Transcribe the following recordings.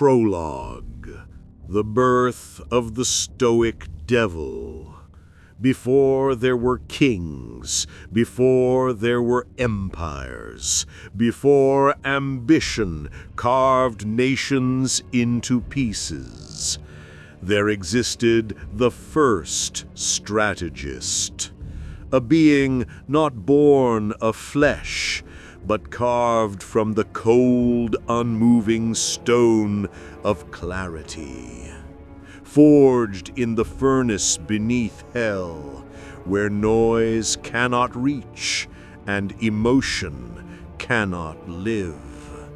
Prologue. The birth of the Stoic Devil. Before there were kings, before there were empires, before ambition carved nations into pieces, there existed the first strategist, a being not born of flesh, but carved from the cold, unmoving stone of clarity, forged in the furnace beneath hell, where noise cannot reach and emotion cannot live.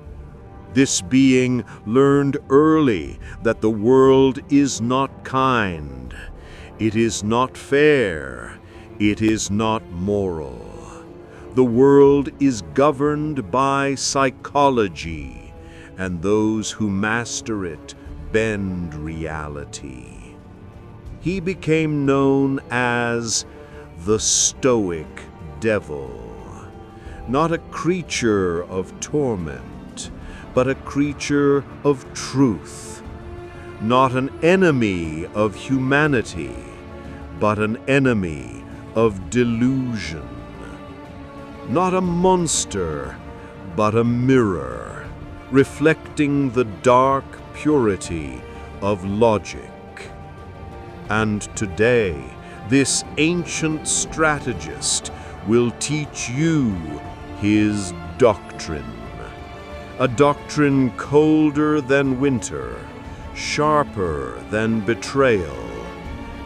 This being learned early that the world is not kind, it is not fair, it is not moral. The world is governed by psychology, and those who master it bend reality. He became known as the Stoic Devil, not a creature of torment, but a creature of truth, not an enemy of humanity, but an enemy of delusion. Not a monster, but a mirror, reflecting the dark purity of logic. And today, this ancient strategist will teach you his doctrine. A doctrine colder than winter, sharper than betrayal,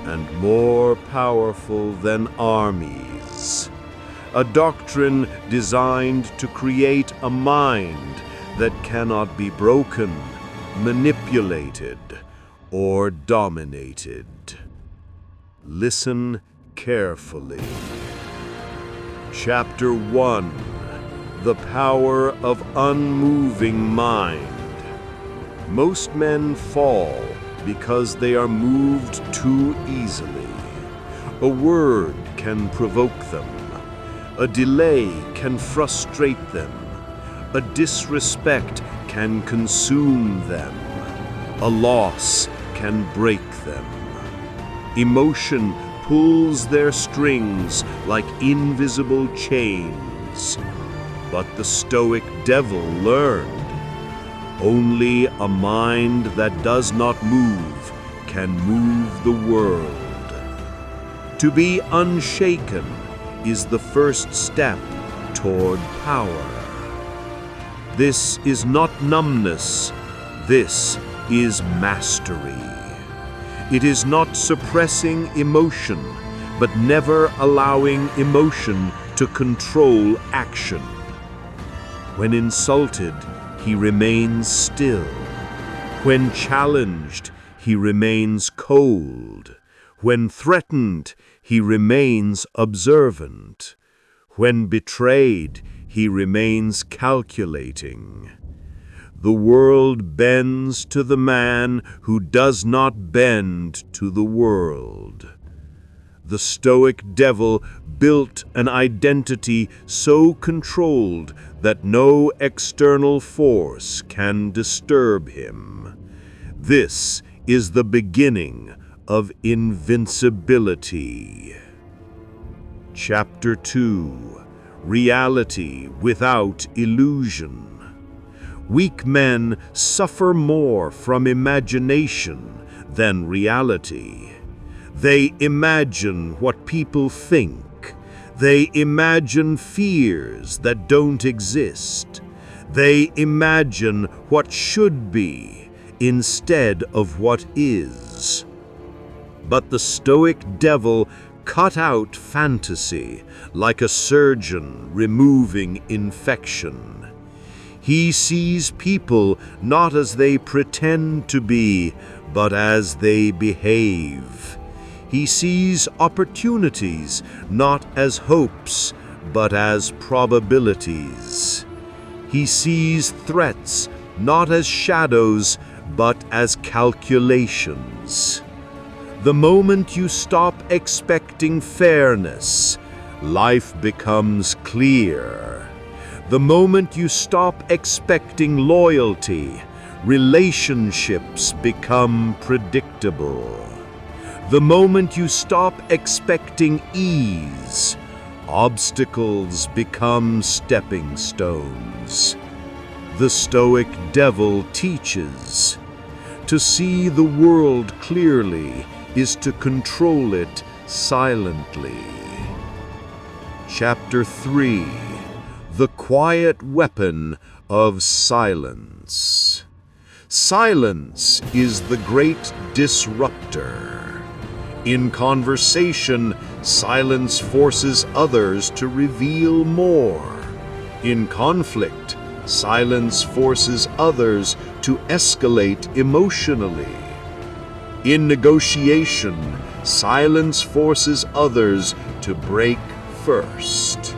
and more powerful than armies. A doctrine designed to create a mind that cannot be broken, manipulated, or dominated. Listen carefully. Chapter 1. The Power of Unmoving Mind. Most men fall because they are moved too easily. A word can provoke them. A delay can frustrate them. A disrespect can consume them. A loss can break them. Emotion pulls their strings like invisible chains. But the Stoic Devil learned, only a mind that does not move can move the world. To be unshaken is the first step toward power. This is not numbness, this is mastery. It is not suppressing emotion, but never allowing emotion to control action. When insulted, he remains still. When challenged, he remains cold. When threatened, he remains observant. When betrayed, he remains calculating. The world bends to the man who does not bend to the world. The Stoic Devil built an identity so controlled that no external force can disturb him. This is the beginning of invincibility. Chapter 2. Reality without illusion. Weak men suffer more from imagination than reality. They imagine what people think. They imagine fears that don't exist. They imagine what should be instead of what is. But the Stoic Devil cut out fantasy like a surgeon removing infection. He sees people not as they pretend to be, but as they behave. He sees opportunities not as hopes, but as probabilities. He sees threats not as shadows, but as calculations. The moment you stop expecting fairness, life becomes clear. The moment you stop expecting loyalty, relationships become predictable. The moment you stop expecting ease, obstacles become stepping stones. The Stoic Devil teaches, to see the world clearly is to control it silently. Chapter 3. The Quiet Weapon of Silence. Silence is the great disruptor. In conversation, silence forces others to reveal more. In conflict, silence forces others to escalate emotionally. In negotiation, silence forces others to break first.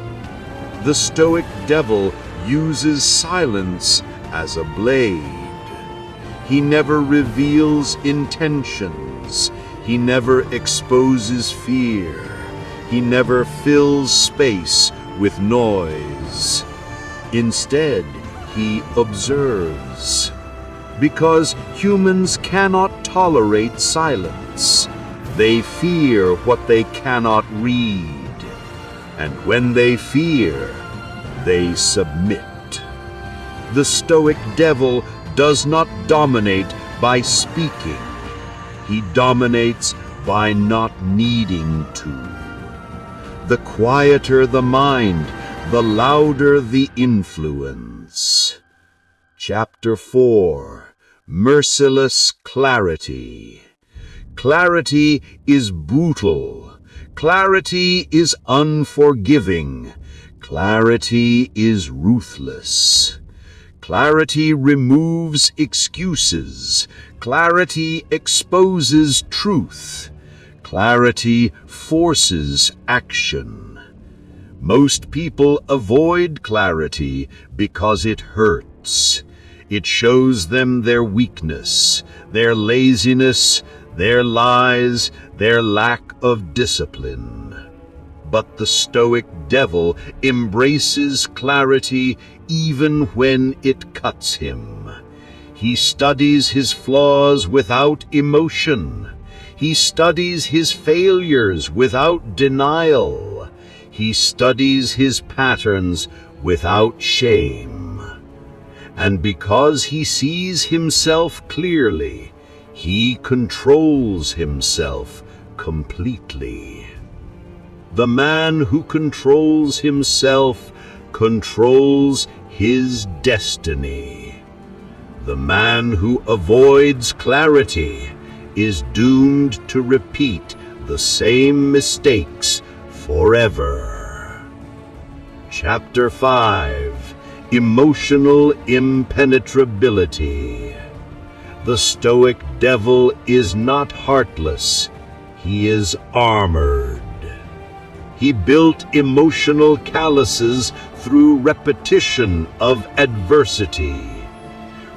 The Stoic Devil uses silence as a blade. He never reveals intentions. He never exposes fear. He never fills space with noise. Instead, he observes. Because humans cannot tolerate silence. They fear what they cannot read. And when they fear, they submit. The Stoic Devil does not dominate by speaking. He dominates by not needing to. The quieter the mind, the louder the influence. Chapter 4. Merciless Clarity. Clarity is brutal. Clarity is unforgiving. Clarity is ruthless. Clarity removes excuses. Clarity exposes truth. Clarity forces action. Most people avoid clarity because it hurts. It shows them their weakness, their laziness, their lies, their lack of discipline. But the Stoic Devil embraces clarity even when it cuts him. He studies his flaws without emotion. He studies his failures without denial. He studies his patterns without shame. And because he sees himself clearly, he controls himself completely. The man who controls himself controls his destiny. The man who avoids clarity is doomed to repeat the same mistakes forever. Chapter 5. Emotional Impenetrability. The Stoic Devil is not heartless, he is armored. He built emotional calluses through repetition of adversity.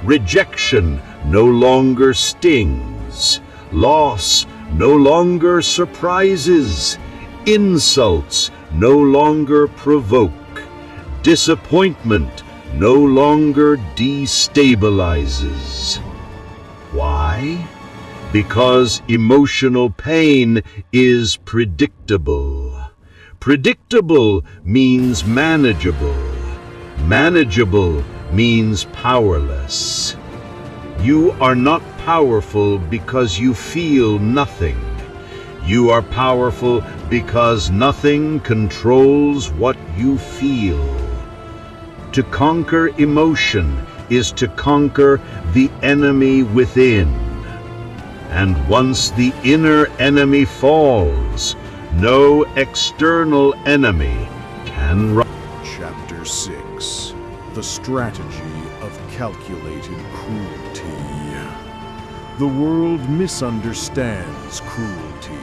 Rejection no longer stings. Loss no longer surprises. Insults no longer provoke. Disappointment no longer destabilizes. Why? Because emotional pain is predictable. Predictable means manageable. Manageable means powerless. You are not powerful because you feel nothing. You are powerful because nothing controls what you feel. To conquer emotion is to conquer the enemy within. And once the inner enemy falls, no external enemy can rise. Chapter 6. The Strategy of Calculated Cruelty. The world misunderstands cruelty.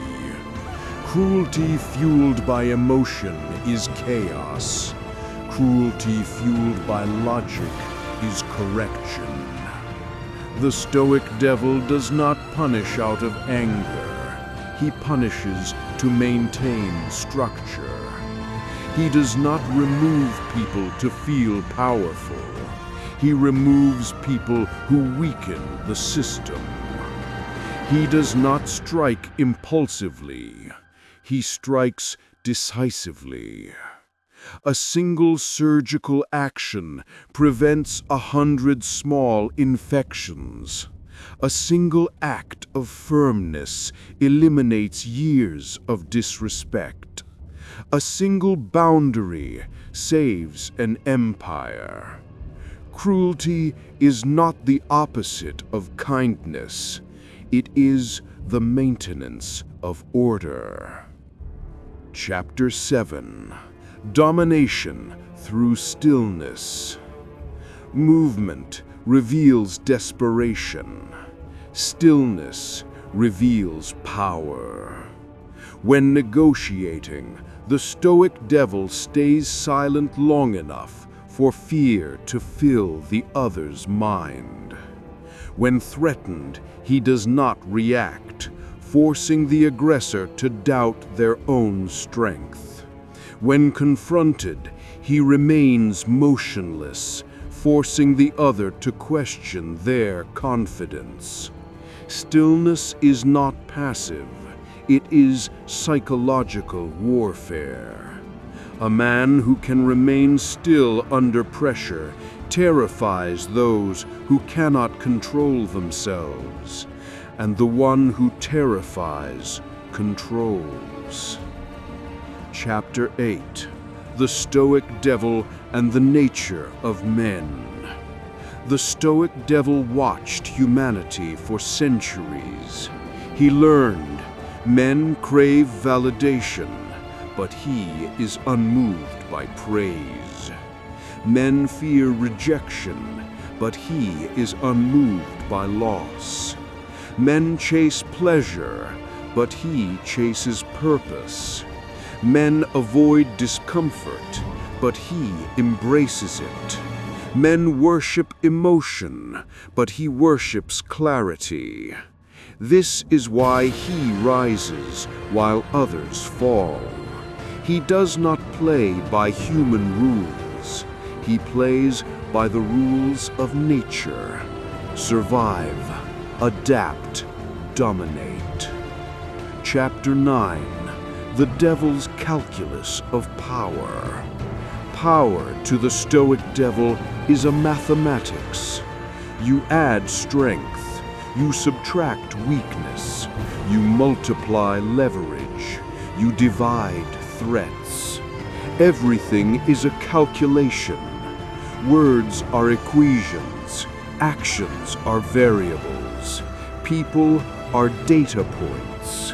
Cruelty fueled by emotion is chaos. Cruelty fueled by logic is correction. The Stoic Devil does not punish out of anger. He punishes to maintain structure. He does not remove people to feel powerful. He removes people who weaken the system. He does not strike impulsively. He strikes decisively. A single surgical action prevents 100 small infections. A single act of firmness eliminates years of disrespect. A single boundary saves an empire. Cruelty is not the opposite of kindness. It is the maintenance of order. Chapter 7. Domination through stillness. Movement reveals desperation. Stillness reveals power. When negotiating, the Stoic Devil stays silent long enough for fear to fill the other's mind. When threatened, he does not react, forcing the aggressor to doubt their own strength. When confronted, he remains motionless, forcing the other to question their confidence. Stillness is not passive, it is psychological warfare. A man who can remain still under pressure terrifies those who cannot control themselves, and the one who terrifies controls. Chapter 8. The Stoic Devil and the Nature of Men. The Stoic Devil watched humanity for centuries. He learned men crave validation, but he is unmoved by praise. Men fear rejection, but he is unmoved by loss. Men chase pleasure, but he chases purpose. Men avoid discomfort, but he embraces it. Men worship emotion, but he worships clarity. This is why he rises while others fall. He does not play by human rules. He plays by the rules of nature. Survive, adapt, dominate. Chapter 9. The Devil's Calculus of Power. Power to the Stoic Devil is a mathematics. You add strength, you subtract weakness, you multiply leverage, you divide threats. Everything is a calculation. Words are equations, actions are variables, people are data points.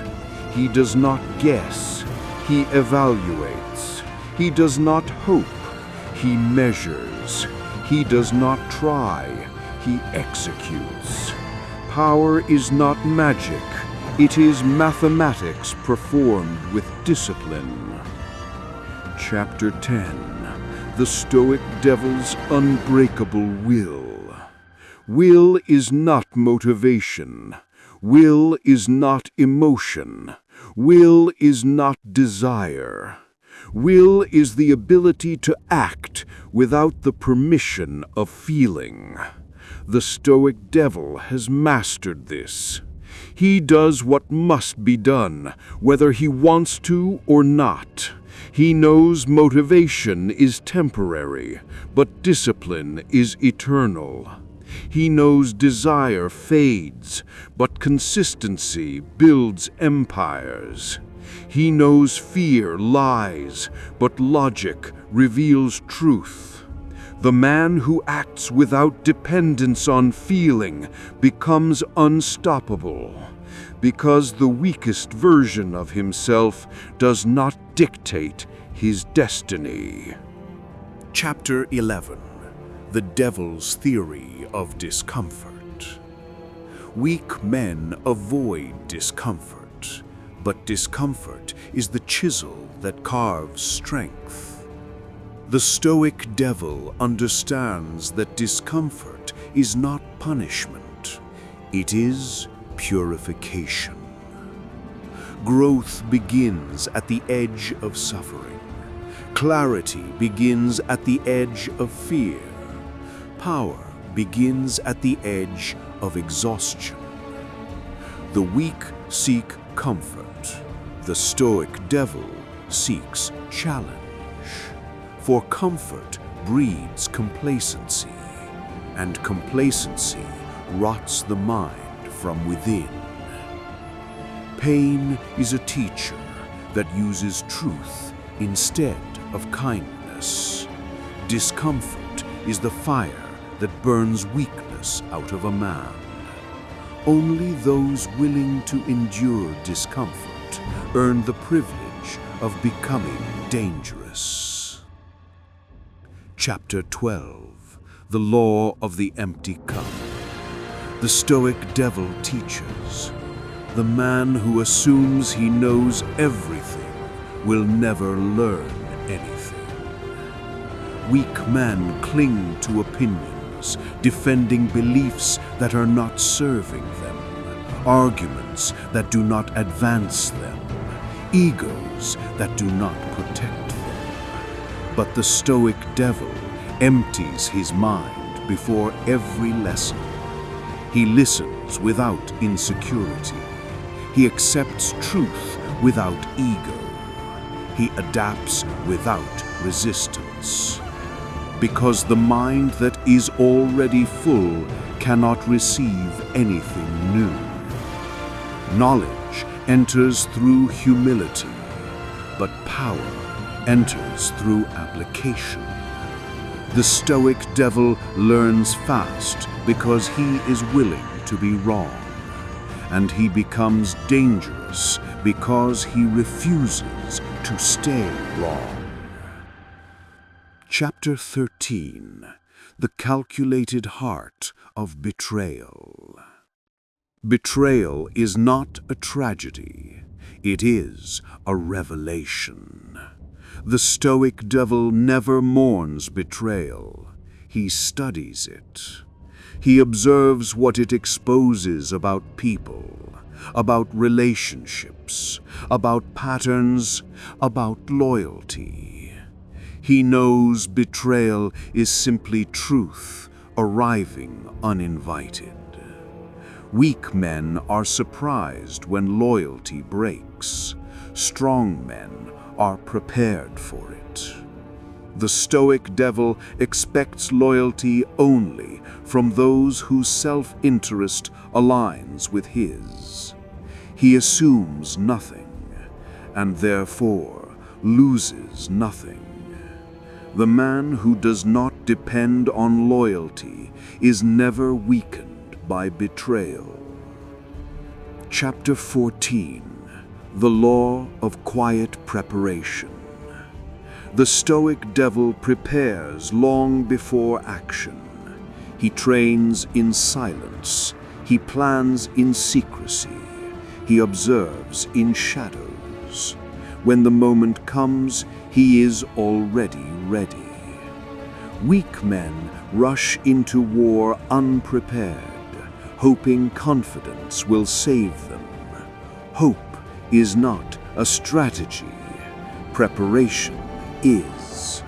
He does not guess, he evaluates. He does not hope, he measures. He does not try, he executes. Power is not magic, it is mathematics performed with discipline. Chapter 10. The Stoic Devil's Unbreakable Will. Will is not motivation. Will is not emotion. Will is not desire. Will is the ability to act without the permission of feeling. The Stoic Devil has mastered this. He does what must be done, whether he wants to or not. He knows motivation is temporary, but discipline is eternal. He knows desire fades, but consistency builds empires. He knows fear lies, but logic reveals truth. The man who acts without dependence on feeling becomes unstoppable, because the weakest version of himself does not dictate his destiny. Chapter 11. The Devil's Theory of Discomfort. Weak men avoid discomfort, but discomfort is the chisel that carves strength. The Stoic Devil understands that discomfort is not punishment, it is purification. Growth begins at the edge of suffering. Clarity begins at the edge of fear. Power begins at the edge of exhaustion. The weak seek comfort. The Stoic Devil seeks challenge. For comfort breeds complacency, and complacency rots the mind from within. Pain is a teacher that uses truth instead of kindness. Discomfort is the fire that burns weakness out of a man. Only those willing to endure discomfort earn the privilege of becoming dangerous. Chapter 12. The Law of the Empty Cup. The Stoic Devil teaches, the man who assumes he knows everything will never learn anything. Weak men cling to opinions, defending beliefs that are not serving them, arguments that do not advance them, egos that do not protect them. But the Stoic Devil empties his mind before every lesson. He listens without insecurity. He accepts truth without ego. He adapts without resistance. Because the mind that is already full cannot receive anything new. Knowledge enters through humility, but power enters through application. The Stoic Devil learns fast because he is willing to be wrong, and he becomes dangerous because he refuses to stay wrong. Chapter 13. The Calculated Heart of Betrayal. Betrayal is not a tragedy. It is a revelation. The Stoic Devil never mourns betrayal. He studies it. He observes what it exposes about people, about relationships, about patterns, about loyalty. He knows betrayal is simply truth arriving uninvited. Weak men are surprised when loyalty breaks. Strong men are prepared for it. The Stoic Devil expects loyalty only from those whose self-interest aligns with his. He assumes nothing, and therefore loses nothing. The man who does not depend on loyalty is never weakened by betrayal. Chapter 14. The Law of Quiet Preparation. The Stoic Devil prepares long before action. He trains in silence. He plans in secrecy. He observes in shadows. When the moment comes, he is already ready. Weak men rush into war unprepared, hoping confidence will save them. Hope is not a strategy. Preparation is.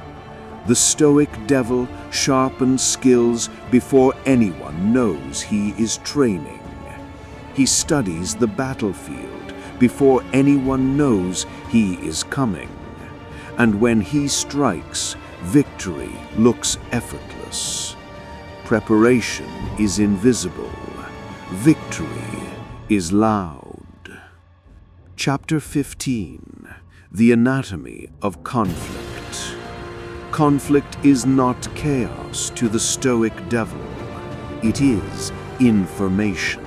The Stoic Devil sharpens skills before anyone knows he is training. He studies the battlefield before anyone knows he is coming. And when he strikes, victory looks effortless. Preparation is invisible. Victory is loud. Chapter 15. The Anatomy of Conflict. Conflict is not chaos to the Stoic Devil. It is information.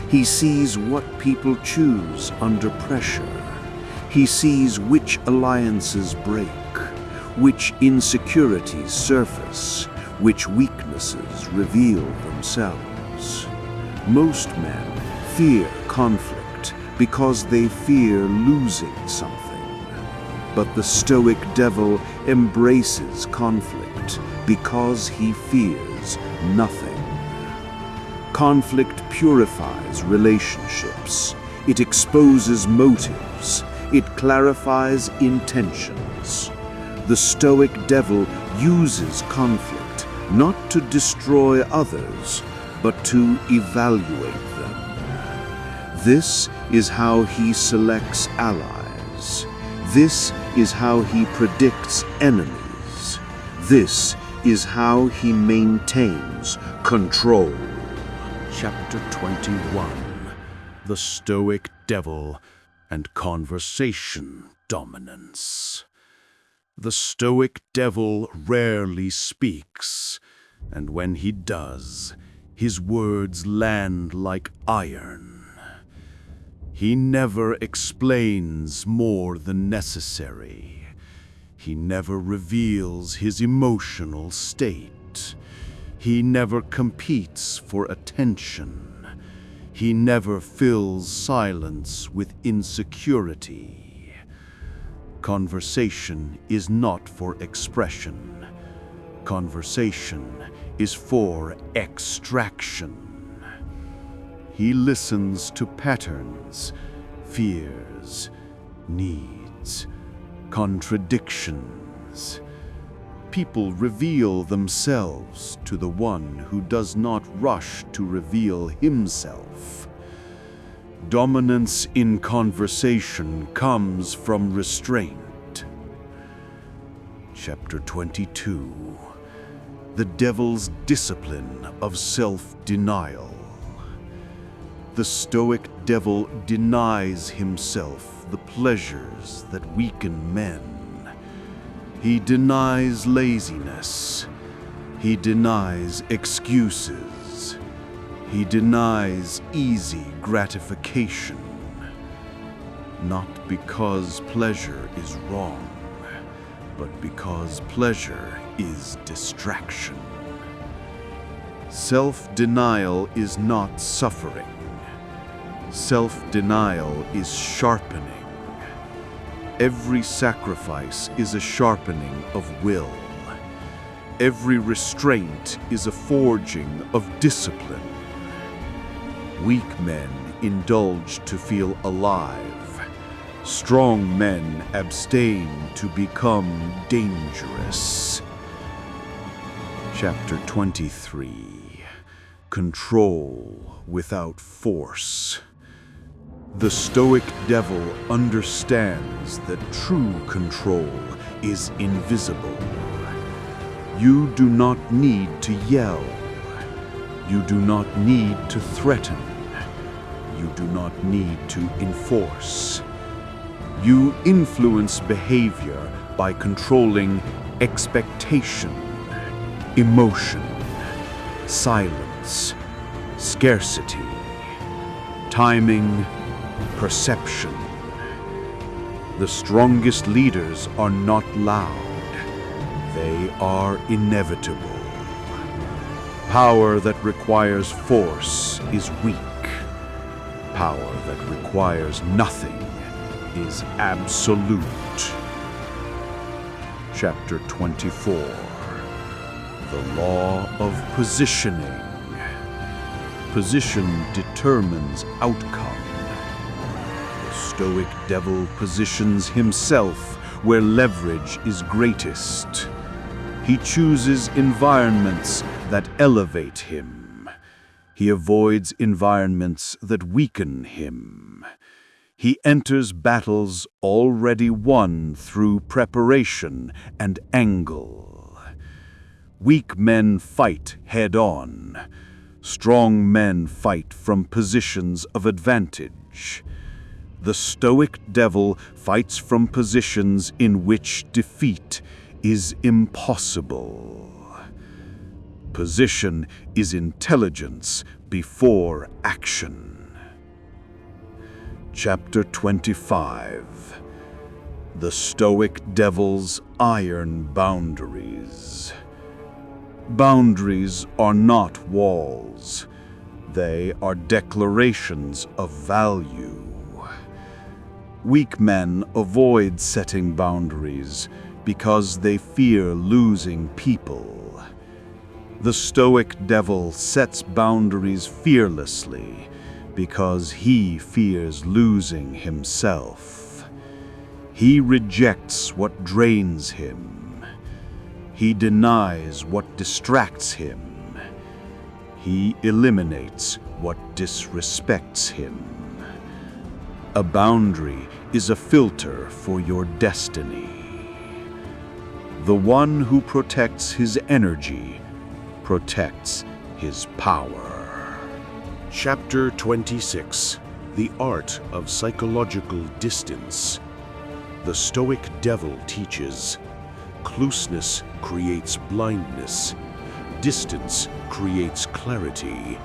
He sees what people choose under pressure. He sees which alliances break, which insecurities surface, which weaknesses reveal themselves. Most men fear conflict because they fear losing something. But the Stoic Devil embraces conflict because he fears nothing. Conflict purifies relationships. It exposes motives. It clarifies intentions. The Stoic Devil uses conflict not to destroy others, but to evaluate them. This is how he selects allies. This is how he predicts enemies. This is how he maintains control. Chapter 21. The Stoic Devil and Conversation Dominance. The Stoic Devil rarely speaks, and when he does, his words land like iron. He never explains more than necessary. He never reveals his emotional state. He never competes for attention. He never fills silence with insecurity. Conversation is not for expression. Conversation is for extraction. He listens to patterns, fears, needs, contradictions. People reveal themselves to the one who does not rush to reveal himself. Dominance in conversation comes from restraint. Chapter 22. The Devil's Discipline of Self-Denial. The Stoic Devil denies himself the pleasures that weaken men. He denies laziness. He denies excuses. He denies easy gratification. Not because pleasure is wrong, but because pleasure is distraction. Self-denial is not suffering. Self-denial is sharpening. Every sacrifice is a sharpening of will. Every restraint is a forging of discipline. Weak men indulge to feel alive. Strong men abstain to become dangerous. Chapter 23. Control without force. The Stoic Devil understands that true control is invisible. You do not need to yell. You do not need to threaten. You do not need to enforce. You influence behavior by controlling expectation, emotion, silence, scarcity, timing, perception. The strongest leaders are not loud. They are inevitable. Power that requires force is weak. Power that requires nothing is absolute. Chapter 24. The Law of Positioning. Position determines outcome. The Stoic Devil positions himself where leverage is greatest. He chooses environments that elevate him. He avoids environments that weaken him. He enters battles already won through preparation and angle. Weak men fight head-on. Strong men fight from positions of advantage. The Stoic Devil fights from positions in which defeat is impossible. Position is intelligence before action. Chapter 25. The Stoic Devil's Iron Boundaries. Boundaries are not walls. They are declarations of value. Weak men avoid setting boundaries because they fear losing people. The Stoic Devil sets boundaries fearlessly because he fears losing himself. He rejects what drains him. He denies what distracts him. He eliminates what disrespects him. A boundary is a filter for your destiny. The one who protects his energy protects his power. Chapter 26. The Art of Psychological Distance. The Stoic Devil teaches, closeness creates blindness. Distance creates clarity.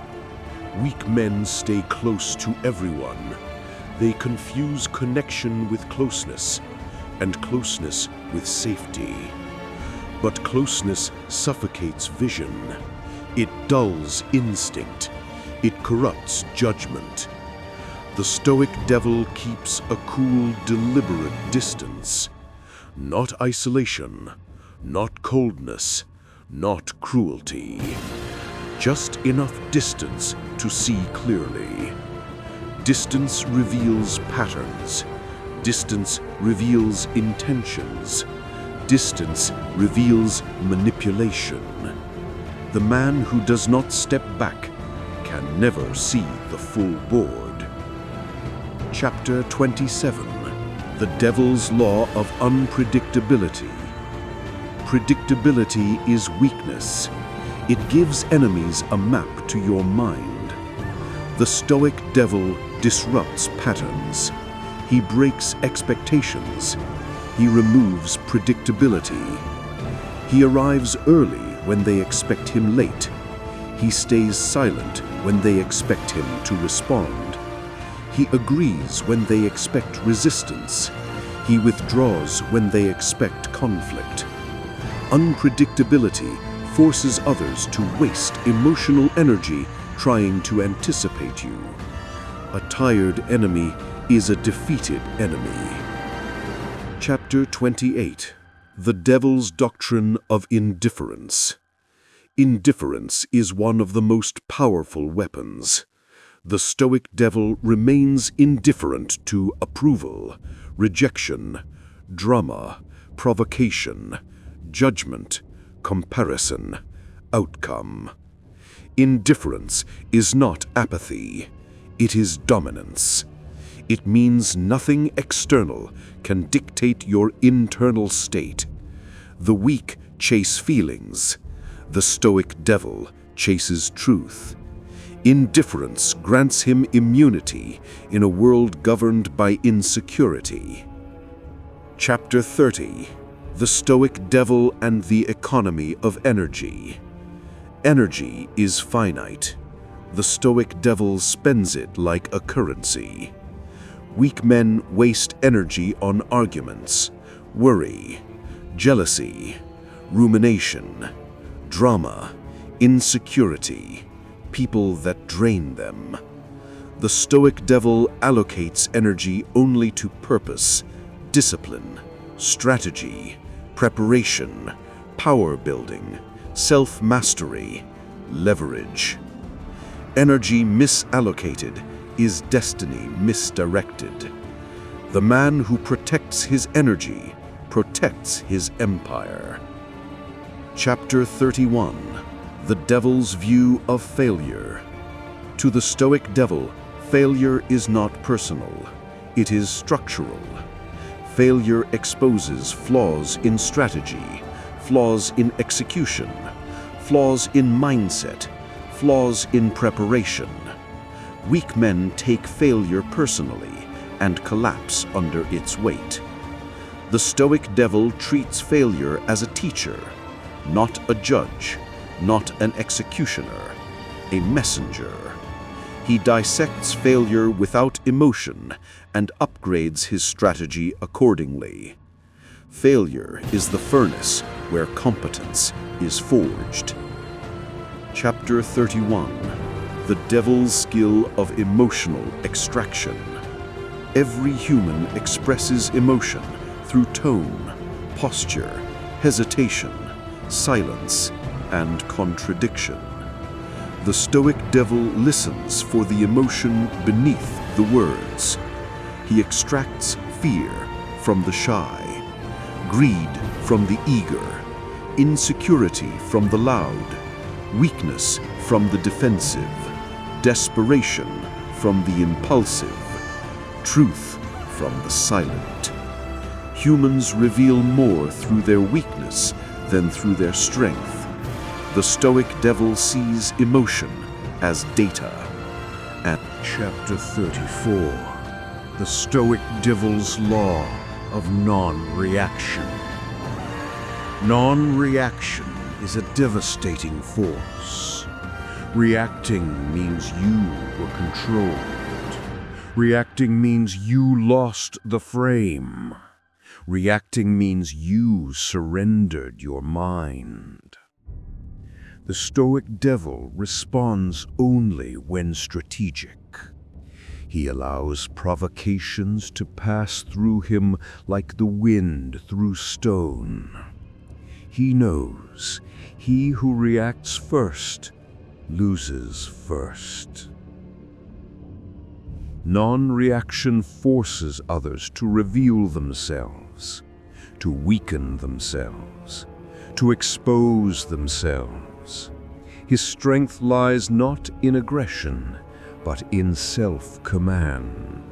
Weak men stay close to everyone. They confuse connection with closeness, and closeness with safety. But closeness suffocates vision. It dulls instinct. It corrupts judgment. The Stoic Devil keeps a cool, deliberate distance. Not isolation, not coldness, not cruelty. Just enough distance to see clearly. Distance reveals patterns. Distance reveals intentions. Distance reveals manipulation. The man who does not step back can never see the full board. Chapter 27. The Devil's Law of Unpredictability. Predictability is weakness. It gives enemies a map to your mind. The Stoic Devil disrupts patterns. He breaks expectations. He removes predictability. He arrives early when they expect him late. He stays silent when they expect him to respond. He agrees when they expect resistance. He withdraws when they expect conflict. Unpredictability forces others to waste emotional energy trying to anticipate you. A tired enemy is a defeated enemy. Chapter 28. The Devil's Doctrine of Indifference. Indifference is one of the most powerful weapons. The Stoic Devil remains indifferent to approval, rejection, drama, provocation, judgment, comparison, outcome. Indifference is not apathy. It is dominance. It means nothing external can dictate your internal state. The weak chase feelings. The Stoic Devil chases truth. Indifference grants him immunity in a world governed by insecurity. Chapter 30. The Stoic Devil and the Economy of Energy. Energy is finite. The Stoic Devil spends it like a currency. Weak men waste energy on arguments, worry, jealousy, rumination, drama, insecurity, people that drain them. The Stoic Devil allocates energy only to purpose, discipline, strategy, preparation, power building, self-mastery, leverage. Energy misallocated is destiny misdirected. The man who protects his energy protects his empire. Chapter 31. The Devil's View of Failure. To the Stoic Devil, failure is not personal. It is structural. Failure exposes flaws in strategy, flaws in execution, flaws in mindset, flaws in preparation. Weak men take failure personally and collapse under its weight. The Stoic Devil treats failure as a teacher, not a judge, not an executioner, a messenger. He dissects failure without emotion and upgrades his strategy accordingly. Failure is the furnace where competence is forged. Chapter 31. The Devil's Skill of Emotional Extraction. Every human expresses emotion through tone, posture, hesitation, silence, and contradiction. The Stoic Devil listens for the emotion beneath the words. He extracts fear from the shy, greed from the eager, insecurity from the loud, weakness from the defensive, desperation from the impulsive, truth from the silent. Humans reveal more through their weakness than through their strength. The Stoic Devil sees emotion as data. At Chapter 34, the Stoic Devil's Law of Non-Reaction. Non-reaction is a devastating force. Reacting means you were controlled. Reacting means you lost the frame. Reacting means you surrendered your mind. The Stoic Devil responds only when strategic. He allows provocations to pass through him like the wind through stone. He knows he who reacts first loses first. Non-reaction forces others to reveal themselves, to weaken themselves, to expose themselves. His strength lies not in aggression, but in self-command.